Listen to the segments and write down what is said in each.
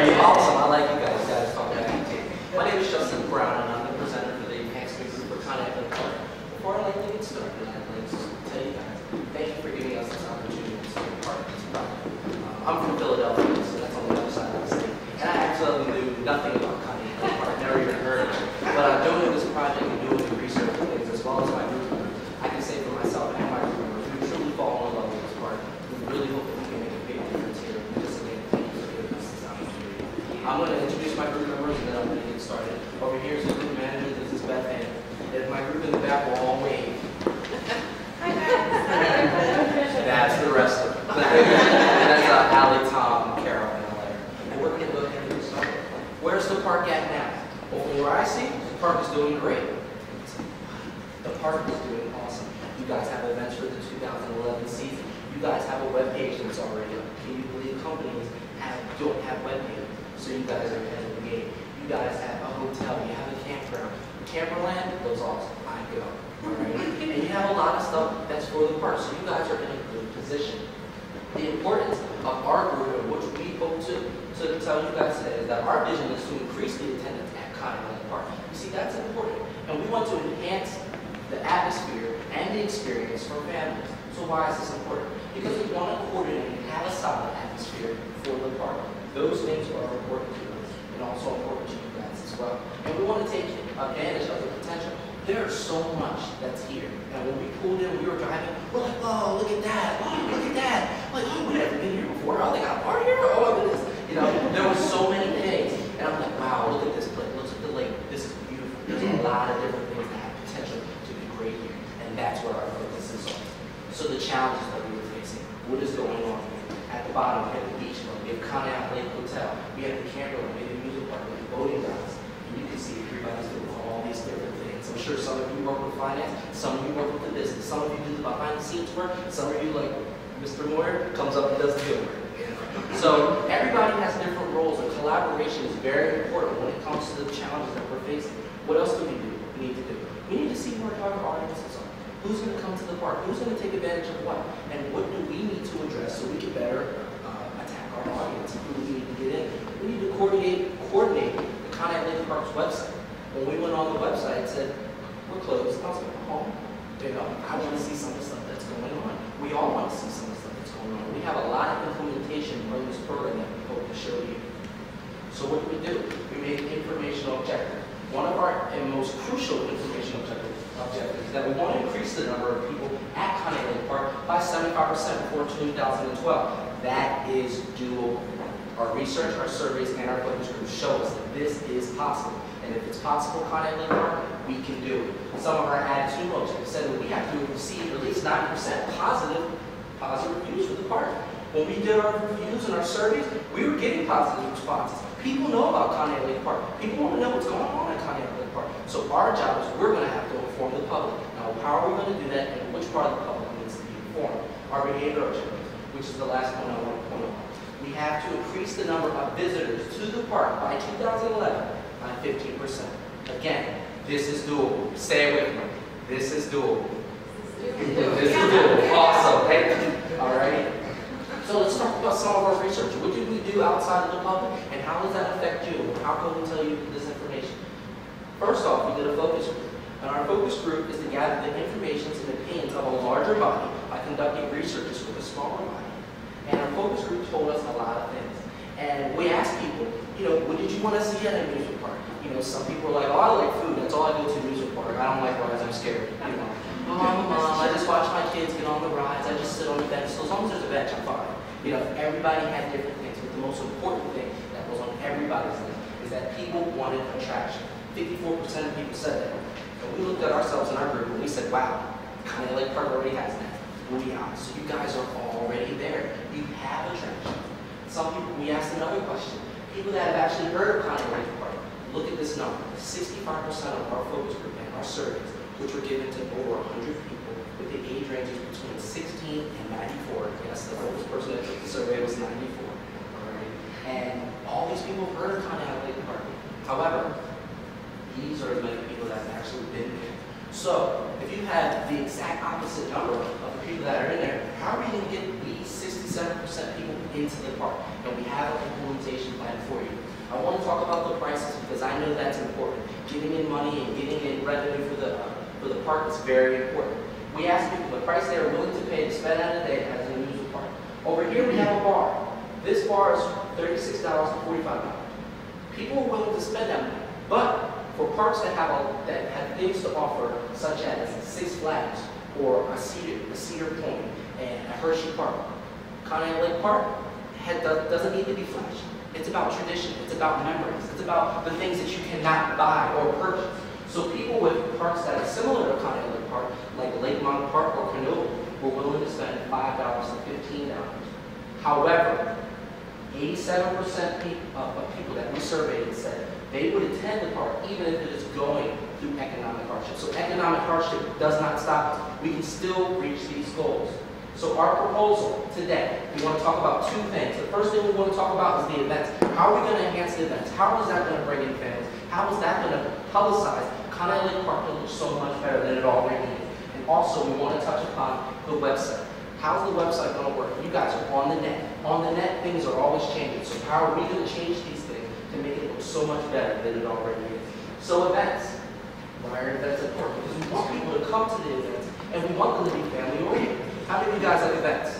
Very awesome. I like you guys. You guys talk about it. My name is Justin Brown, and I'm the presenter for the enhancement group for Conneaut Lake Park. Before I get started, I'd like to tell you guys, thank you for giving us this opportunity to be part of this project. I'm from Philadelphia, so that's on the other side of the state. And I actually knew nothing about Conneaut Lake Park, never even heard of it. But I'm doing this project and doing the research and things, as well as my group members. I can say for myself and my group members, we truly fall in love with this park. We really hope that we can make a big difference here. And just again, thank you for giving us this opportunity. I'm going to introduce my group members, and then I'm going to get started. Over here is the group manager. This is Beth Ann. And my group in the back will all wave. That's the rest of them. That's Allie, Tom, Carol, and Larry. And we're going to go ahead and get started. Where's the park at now? Well, from where I see, the park is doing great. The park is doing awesome. You guys have events for the 2011 season. You guys have a web page that's already up. Can you believe companies don't have web pages? So you guys are ahead of the game. You guys have a hotel. You have a campground. Camperland looks awesome. I go. All right? And you have a lot of stuff that's for the park. So you guys are in a good position. The importance of our group, and which we hope to tell you guys today, is that our vision is to increase the attendance at Conneaut Lake Park. You see, that's important. And we want to enhance the atmosphere and the experience for families. So why is this important? Because we want to coordinate and have a solid atmosphere for the park. Those things are important to us and also important to you guys as well. And we want to take advantage of the potential. There's so much that's here. And when we pulled in, we were driving, we're like, oh, look at that. Oh, look at that. Like, oh, we've never been here before. Oh, they got a park here. Oh, look at this. You know, there were so many things. And I'm like, wow, look at this place. Look at the lake. This is beautiful. There's a lot of different things that have potential to be great here. And that's where our focus is on. So the challenges that we were facing, what is going on here? At the bottom, we have the beach club, we have Conneaut Lake Hotel, we have the campground, we have the music park, we have boating grounds. And you can see everybody's doing all these different things. I'm sure some of you work with finance, some of you work with the business, some of you do the behind the scenes work, some of you, like Mr. Moyer, comes up and does the good work. So everybody has different roles, and collaboration is very important when it comes to the challenges that we're facing. What else do? We need to do? We need to see who our target audiences are. Who's going to come to the park? Who's going to take advantage of what? And what do we need to address so we can better attack our audience? Who do we need to get in? We need to coordinate the Conneaut Lake Park's website. When we went on the website, it said, we're closed. I was like, oh, you know, I want to see some of the stuff that's going on. We all want to see some of the stuff that's going on. We have a lot of implementation from this program that we hope to show you. So what do? We made an informational objective. One of our most crucial information objectives is that we want to increase the number of people at Conneaut Lake Park by 75% before 2012. That is doable. Our research, our surveys, and our focus groups show us that this is possible. And if it's possible, Conneaut Lake Park, we can do it. Some of our attitude objectives said that we have to receive at least 90% positive reviews for the park. When we did our reviews and our surveys, we were getting positive responses. People know about Conneaut Lake Park. People want to know what's going on at Conneaut Lake Park. So our job is we're going to have to inform the public. Now, how are we going to do that, and which part of the public needs to be informed? Our behavior objectives, which is the last point I want to point out. We have to increase the number of visitors to the park by 2011 by 15%. Again, this is doable. Stay with me. This is doable. This is doable. Awesome. Thank you. All right. So let's talk about some of our research. What did we do outside of the public, and how does that affect you? How can we tell you this information? First off, we did a focus group. And our focus group is to gather the information and opinions of a larger body by conducting researches with a smaller body. And our focus group told us a lot of things. And we asked people, you know, what did you want to see at an amusement park? You know, some people were like, oh, I like food. That's all I go to amusement park. I don't like rides. I'm scared. You know, oh, I'm a mom. I just watch my kids get on the rides. I just sit on the bench. So as long as there's a bench, I'm fine. You know, everybody had different things. But the most important thing that was on everybody's list is that people wanted attraction. 54% of people said that. And we looked at ourselves in our group and we said, wow, Conneaut Lake Park already has that. We'll be honest. So you guys are already there. You have attraction. Some people, we asked another question. People that have actually heard of Conneaut Lake Park, look at this number. 65% of our focus group and our surveys, which were given to over 100 people with the age ranges between 16 and 94. Yes, the oldest person that took the survey was 94. All right? And all these people have heard of Conneaut Lake Park. However, these are as many people that have actually been there. So, if you have the exact opposite number of the people that are in there, how are you going to get these 67% people into the park? And we have an implementation plan for you. to talk about the prices because I know that's important. Getting in money and getting in revenue for the park is very important. We ask people the price they are willing to pay to spend out a day as an amusement park. Over here we have a bar. This bar is $36.45. People are willing to spend that money, but for parks that have things to offer, such as Six Flags or a Cedar Point and a Hershey Park, Conneaut Lake Park doesn't need to be flashy. It's about tradition. It's about memories. It's about the things that you cannot buy or purchase. So people with parks that are similar to Conneaut Lake Park, like Lake Mountain Park or Conneaut, were willing to spend $5 and $15. However, 87% of people that we surveyed said they would attend the park even if it is going through economic hardship. So economic hardship does not stop us. We can still reach these goals. So our proposal today, we want to talk about two things. The first thing we want to talk about is the events. How are we going to enhance the events? How is that going to bring in families? How is that going to publicize Conneaut Lake Park to look so much better than it already is? And also, we want to touch upon the website. How's the website going to work? You guys are on the net. On the net, things are always changing. So how are we going to change these things to make it look so much better than it already is? So events. Why are events important? Because we want people to come to the events, and we want them to be family-oriented. How many of you guys have events?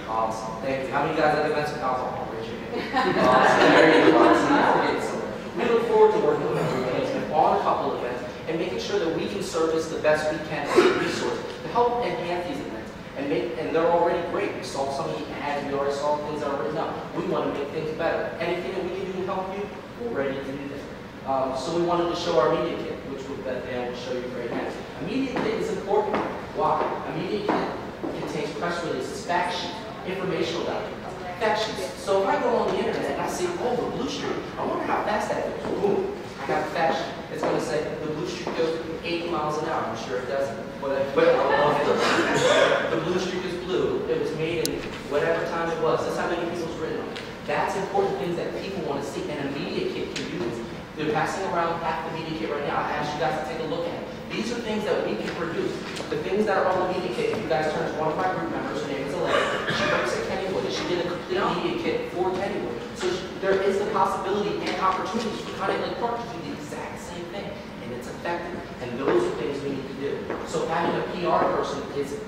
Awesome. Thank you. How many of you guys have events with alcohol? Raise your hand. Awesome. There you go. Awesome. We look forward to working with everybody on a couple of events and making sure that we can service the best we can as a resource to help enhance these events. And they're already great. We saw some of the ads, we already saw things that are written up. We want to make things better. Anything that we can do to help you, we're ready to do that. So we wanted to show our media kit, which Beth Ann will show you right now. A media kit is important. Why? A media kit contains press releases, fact sheets, informational documents, fact sheets. So if I go on the internet and I see, oh, the Blue Streak, I wonder how fast that goes. Boom, I got the fact sheet. It's going to say the Blue Streak goes 80 miles an hour. I'm sure it doesn't. But I love it. The Blue Streak is blue. It was made in whatever time it was. That's how many people was written on. That's important things that people want to see, and a media kit can do this. They're passing around half the media kit right now. I asked you guys to take a look at it. These are things that we can produce. The things that are on the media kit, if you guys turn to one of my group members, her name is Elaine. She works at Kennywood, and she did a complete media kit for Kennywood. So there is the possibility and opportunities for Conneaut Lake Park to do the exact same thing, and it's effective. And those are things we need to do. So having a PR person is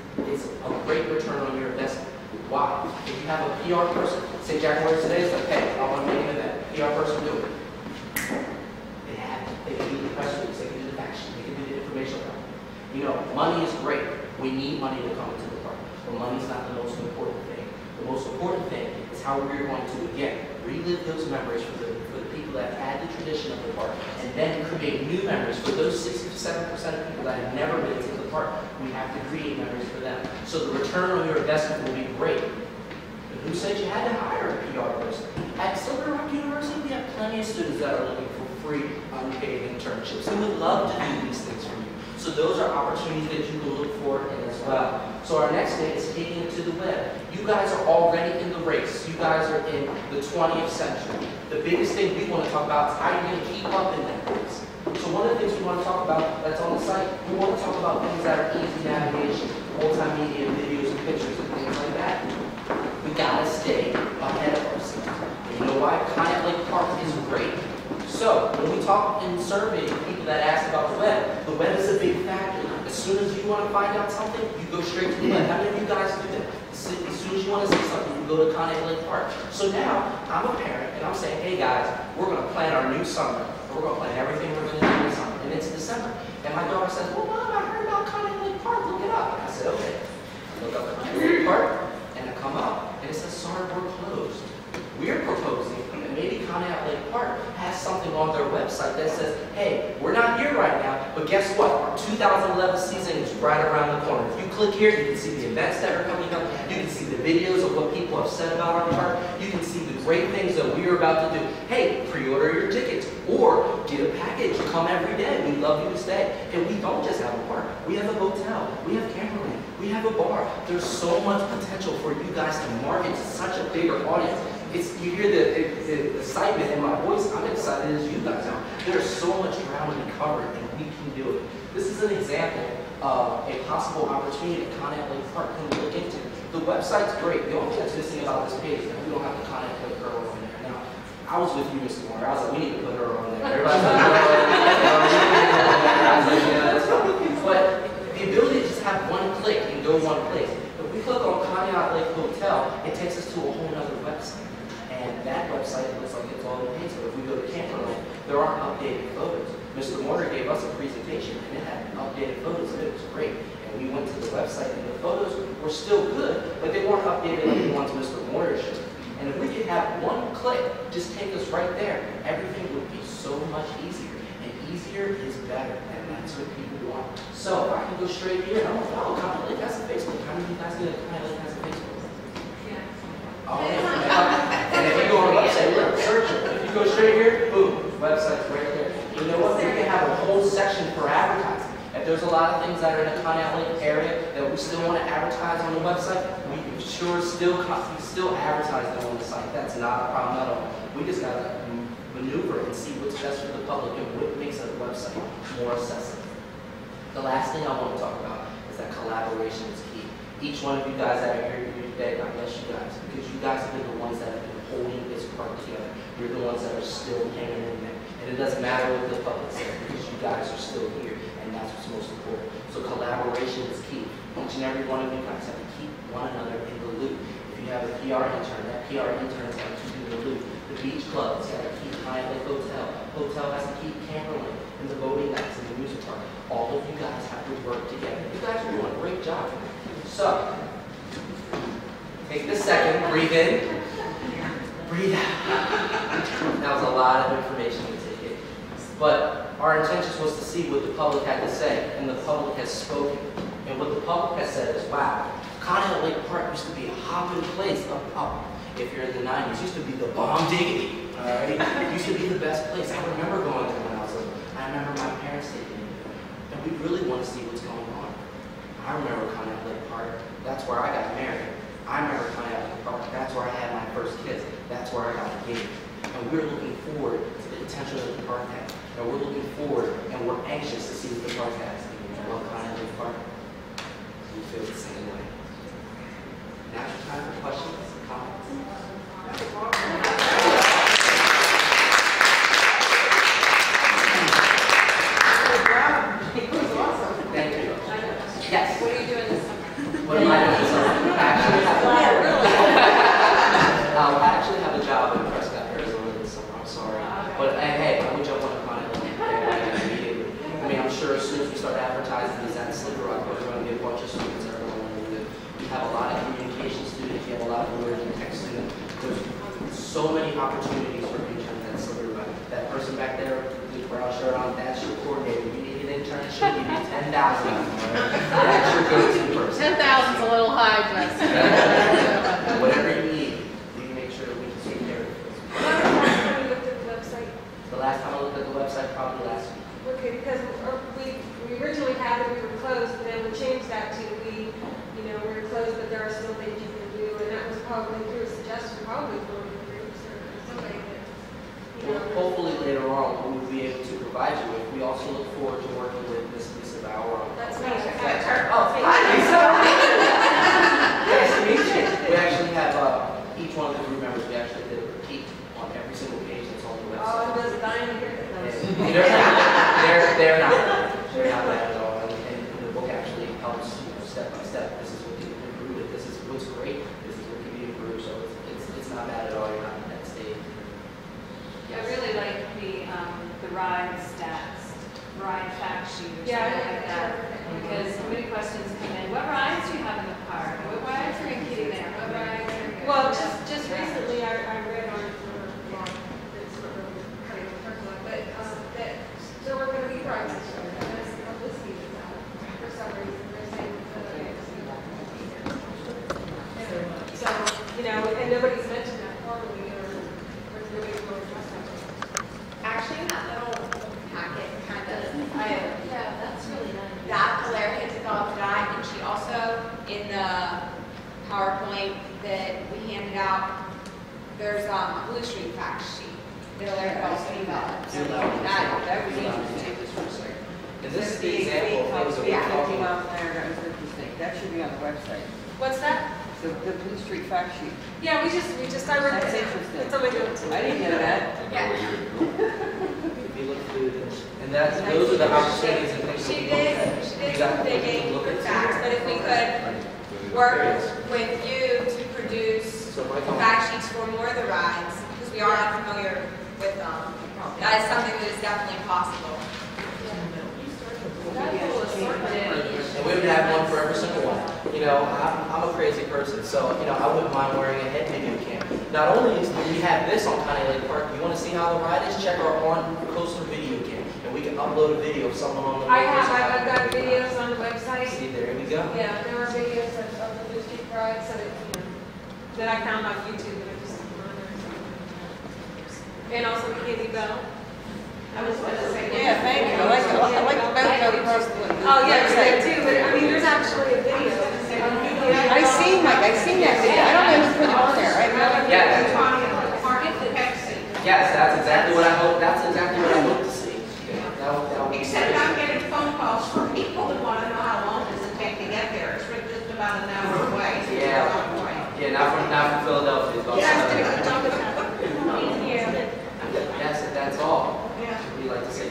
a great return on your investment. Why? If you have a PR person, say Jack Warriors today is like, hey, I want to make an event. PR person do it. They can do the press release, they can do the fact sheet, they can do the informational document. You know, money is great. We need money to come into the park. But money is not the most important thing. The most important thing is how we're going to, again, relive those memories for the people that had the tradition of the park, and then create new memories for those 67% of people that have never been to the park. We have to create memories for them. So the return on your investment will be great. But who said you had to hire a PR person? At Silver Rock University, we have plenty of students that are looking for free, unpaid internships. We would love to do these things for you. So those are opportunities that you can look for in as well. So our next thing is taking it to the web. You guys are already in the race. You guys are in the 20th century. The biggest thing we want to talk about is how you're going to keep up in that race. So one of the things we want to talk about that's on the site, we want to talk about things that are easy navigation, multimedia, videos, and pictures, and things like that. We got to stay ahead of ourselves. And you know why? Conneaut Lake Park is great. So when we talk and survey people that ask about the web is a big factor. As soon as you want to find out something, you go straight to the web. How many of you guys do that? As soon as you want to see something, you go to Conneaut Lake Park. So now, I'm a parent, and I'm saying, hey guys, we're going to plan our new summer. We're going to plan everything we're going to do this summer. And it's December. And my daughter says, well, Mom, I heard about Conneaut Lake Park. Look it up. And I said, okay. I look up Conneaut Lake Park, and I come up, and it says, sorry, we're closed. We're proposing, and maybe Conneaut Lake Park has something on their website that says, hey, we're not here right now, but guess what? Our 2011 season is right around the corner. If you click here, you can see the events that are coming up. You can see the videos of what people have said about our park. You can see the great things that we're about to do. Hey, pre-order your tickets or get a package. Come every day. We'd love you to stay. And we don't just have a park. We have a hotel. We have cameramen. We have a bar. There's so much potential for you guys to market to such a bigger audience. You hear the excitement in my voice. I'm excited as you guys are. There's so much ground to be covered, and we can do it. This is an example of a possible opportunity that Conneaut Lake Park can look into. The website's great. The only thing that's missing about this page is that we don't have the Conneaut Lake Girl over there. Now, I was with you, Mr. Moore. I was like, we need to put her on there. Everybody's like, no, I was like, yeah, that's fine. But the ability to just have one click and go one place. If we click on Conneaut Lake Hotel, it takes us to a whole other website. And that website looks like it's all in paid. So if we go to Conneaut Lake, there are updated photos. Mr. Moore gave us a presentation and it had updated photos and it was great. And we went to the website and the photos were still good, but they weren't updated like the ones Mr. Moore showed. And if we could have one click, just take us right there, everything would be so much easier. And easier is better, and that's what people want. So if I can go straight here, and I'm like, oh, Conneaut Lake has a Facebook. How many of you guys know that Conneaut Lake has a Facebook? Yeah. Oh, yeah. And if you go on the website, look, search it. If you go straight here, boom, website's right there. You know what? We can have a whole section for advertising. If there's a lot of things that are in the Conneaut Lake area that we still want to advertise on the website, we can sure still advertise them on the site. That's not a problem at all. We just got to maneuver and see what's best for the public and what makes a website more accessible. The last thing I want to talk about is that collaboration is key. Each one of you guys that are here today, God bless you guys, because you guys have been the ones that have been holding this park together. You're the ones that are still hanging in there. And it doesn't matter what the public says because you guys are still here. And that's what's most important. So collaboration is key. Each and every one of you guys have to keep one another in the loop. If you have a PR intern, that PR intern has to keep in the loop. The beach club has got to keep Conneaut Lake Hotel. Hotel has to keep Camberland and the voting nights and the music park. All of you guys have to work together. You guys are doing a great job. So, take this second, breathe in, breathe out. That was a lot of information to take in. But our intention was to see what the public had to say, and the public has spoken. And what the public has said is, wow, Conneaut Lake Park used to be a hopping place up. If you're in the 90s, used to be the bomb diggity, all right? It used to be the best place. I remember going there when I was little. I remember my parents taking me there. And we really want to see what's going on. I remember Conneaut Lake Park. That's where I got married. I remember Conneaut Lake Park. That's where I had my first kiss. That's where I got engaged. And we're looking forward to the potential that the park has. And we're looking forward and we're anxious to see what the park has. Well, Conneaut Lake Park, we feel the same way. Now it's time for questions and comments. Thank you. Yes. What are you doing this summer? What am I doing this summer? I actually have a job in Prescott, Arizona this summer. I'm sorry. But hey, I would jump on a Conneaut Lake immediately. I mean, I'm sure as soon as we start advertising these at Slippery Rock, we're going to get a bunch of students that are going to do it. We have a lot of communication students. We have a lot of emerging tech students. There's so many opportunities for interns at Slippery Rock. That person back there with the brown shirt on, that's your coordinator. You need an internship, you need 10,000. That's your go-to person. 10,000 is a little high, Justin. Whatever you need, we can make sure that we can take care of it. Have you looked at the website? The last time I looked at the website, probably last week. Okay, because we originally had that we were closed, and then we changed that to we were closed, but there are still things you can do, and that was probably through a suggestion, probably from groups or somebody that, Well, hopefully later on we will be able to provide you with. We also look forward to working with Ms. Lisa Bauer. That's nice. Oh, hi, Lisa. Nice to meet you. We actually have each one of the group members. We actually did a repeat on every single page that's on the website. Oh, I'm just dying to hear that. They're not bad at all. And the book actually helps step by step. This is what can be improved. This is what's great. This is what can be improved. So it's not bad at all. You're not at that stage. I really like the ride stats, ride fact sheet or something like that. Because so many questions come in. What rides do you have in the park? What rides are you getting there? What rides are you Well, just recently I read on it's not really kind of personal, but that there were going to be rides this year. And that's the publicity that's out for some reason. They're saying so, and nobody's mentioned that formally or nobody's really dressed up. Actually, that little packet kind of, Yeah, that's really nice. that Blair had developed that, and she also, in the PowerPoint that we handed out, there's a Blue Street fact sheet that Blair also developed. So that was interesting. Is this the example of things that we're talking about? That should be on the website. What's that? The Blue Street fact sheet. Yeah, I read That's it. interesting. It's on my notes. I didn't know that. Yeah. If you look through this, and those are the opportunities and things. She that we did look at. some digging Look for at facts, but if we could work with you to produce So if I come- fact sheets for more of the rides, because we are unfamiliar with them, that is something that is definitely possible. And we would have one for every single one. You know, I'm a crazy person, so, you know, I wouldn't mind wearing a head video cam. Not only do we have this on Conneaut Lake Park, you want to see how the ride is, check our on-coaster video cam. And we can upload a video of someone on the lake. I've got videos on the website. See, there we go. Yeah, there are videos of the Blue Street ride, so that, you know, that I found on YouTube that I just on there. And also Candy Bell. I was going to say. Yeah, thank you. I like the boat across the. Oh, yeah, it's there too, but I mean, there's actually a video. I seen that video. I don't know who put it on there. I have no idea. Yes, that's exactly what I hope, to see. Except I'm getting phone calls from people that want to know how long does it take to get there. It's just about an hour away. So Yeah. it's a long way. Yeah, not from Philadelphia. It's about Yes, 7 hours. thank you. Yes, that's all. Yeah. We like to say